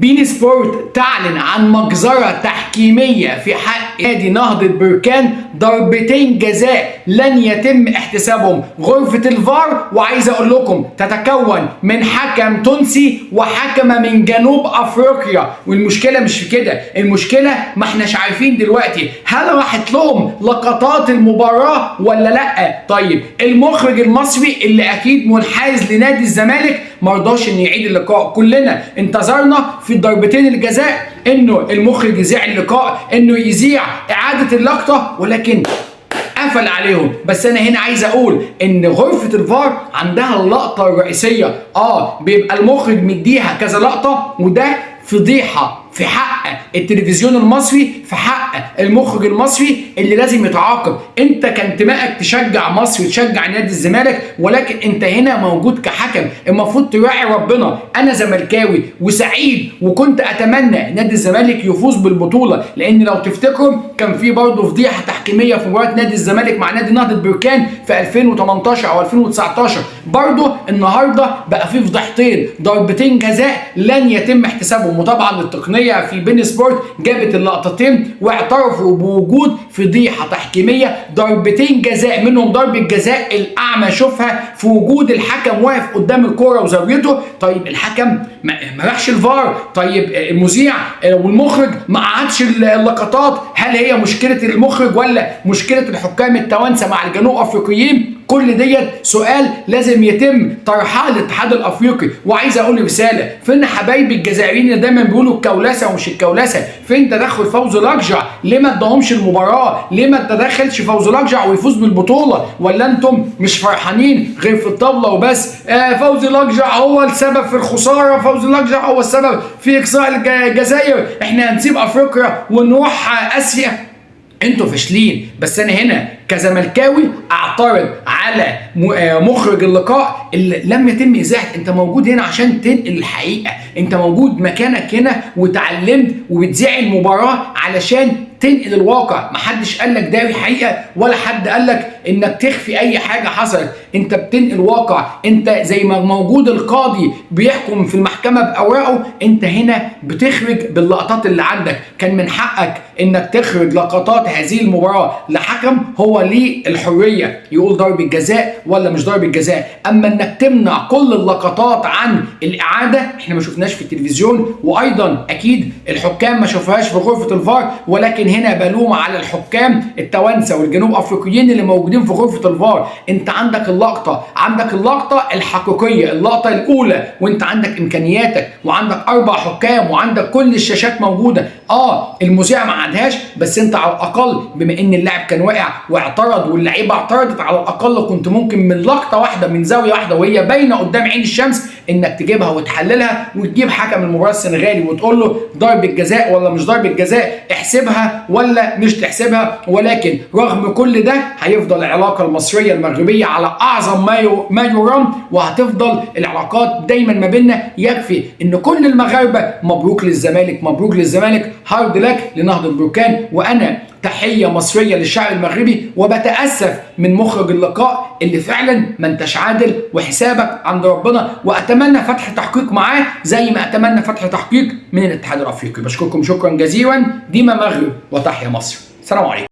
بين سبورت تعلن عن مجزرة تحكيمية في حق نادي نهضة بركان، ضربتين جزاء لن يتم احتسابهم غرفة الفار. وعايز اقول لكم تتكون من حكم تونسي وحكمة من جنوب افريقيا، والمشكلة مش في كده، المشكلة ما احناش عارفين دلوقتي هل راحت لهم لقطات المباراة ولا لا. طيب المخرج المصري اللي اكيد منحاز لنادي الزمالك مرضاش ان يعيد اللقاء، كلنا انتظرنا في ضربتين الجزاء انه المخرج يذيع اللقاء، انه يذيع اعادة اللقطة، ولكن قفل عليهم. بس انا هنا عايز اقول ان غرفة الفار عندها اللقطة الرئيسية، بيبقى المخرج مديها كذا لقطة، وده فضيحة في حق التلفزيون المصري، في حق المخرج المصري اللي لازم يتعاقب. انت كانتمائك تشجع مصر وتشجع نادي الزمالك، ولكن انت هنا موجود كحكم، المفروض تراعي ربنا. انا زملكاوي وسعيد وكنت اتمنى نادي الزمالك يفوز بالبطولة، لان لو تفتكروا كان في برضه فضيحة تحكيمية في مباراة نادي الزمالك مع نادي نهضة بركان في 2018 او 2019. برضه النهارده بقى في فضيحتين، ضربتين جزاء لن يتم احتسابهم. وطبعا التقنية في بين سبورت جابت اللقطتين واعترفوا بوجود فضيحة تحكيمية، ضربتين جزاء منهم ضربة جزاء الأعمى شوفها في وجود الحكم واقف قدام الكرة وزاويته. طيب الحكم ما راحش الفار، طيب المذيع والمخرج ما قعدش اللقطات، هل هي مشكلة المخرج ولا مشكلة الحكام التوانسة مع الجنوب أفريقيين؟ كل ديت سؤال لازم يتم طرحها للاتحاد الافريقي. وعايز اقول رساله، فين حبايبي الجزائريين اللي دايما بيقولوا الكولسه ومش الكولسه؟ فين تدخل فوزي لقجع؟ ليه ما اداهمش المباراه؟ ليه ما تدخلش فوزي لقجع ويفوز بالبطوله؟ ولا انتم مش فرحانين غير في الطاوله وبس؟ فوزي لقجع هو السبب في الخساره، فوزي لقجع هو السبب في اقصاء الجزائر، احنا هنسيب افريقيا ونروح اسيا. انتوا فاشلين. بس انا هنا كزملكاوي اعترض على مخرج اللقاء اللي لم يتم اذاعته. انت موجود هنا عشان تنقل الحقيقه، انت موجود مكانك هنا وتعلمت وبتذيع المباراه علشان تنقل الواقع. محدش قال لك داري حقيقه ولا حد قال لك انك تخفي اي حاجه حصلت، انت بتنقل واقع. انت زي ما موجود القاضي بيحكم في المحكمه باوراقه، انت هنا بتخرج باللقطات اللي عندك. كان من حقك انك تخرج لقطات هذه المباراه لحكم هو ليه الحريه يقول ضربة جزاء ولا مش ضربة جزاء. اما انك تمنع كل اللقطات عن الاعاده، احنا ما شفناش في التلفزيون، وايضا اكيد الحكام ما شافوهاش في غرفه الفار. ولكن هنا بلوم على الحكام التوانسه والجنوب افريقيين اللي موجودين في غرفه الفار. انت عندك اللقطه، عندك اللقطه الحقيقيه، اللقطه الاولى، وانت عندك امكانياتك وعندك 4 حكام وعندك كل الشاشات موجوده. المذيع ما عادهاش، بس انت على الاقل بما ان اللاعب كان واقع واعترض واللعيبه اعترضت، على الاقل كنت ممكن من لقطه واحده من زاويه واحده وهي باينه قدام عين الشمس انك تجيبها وتحللها وتجيب حكم المباراه السنغالي وتقول له ضربه جزاء ولا مش ضربه جزاء، احسبها ولا مش تحسبها. ولكن رغم كل ده هيفضل العلاقه المصريه المغربيه على اعظم ما يرام، وهتفضل العلاقات دايما ما بيننا. يكفي ان كل المغاربه مبروك للزمالك، مبروك للزمالك، هارد لك لنهضه بركان. وانا تحية مصرية للشعب المغربي، وبتأسف من مخرج اللقاء اللي فعلا ما انتش عادل وحسابك عند ربنا. وأتمنى فتح تحقيق معاه زي ما أتمنى فتح تحقيق من الاتحاد الأفريقي. بشكركم شكرا جزيلا. ديما مغرب وتحيا مصر. سلام عليكم.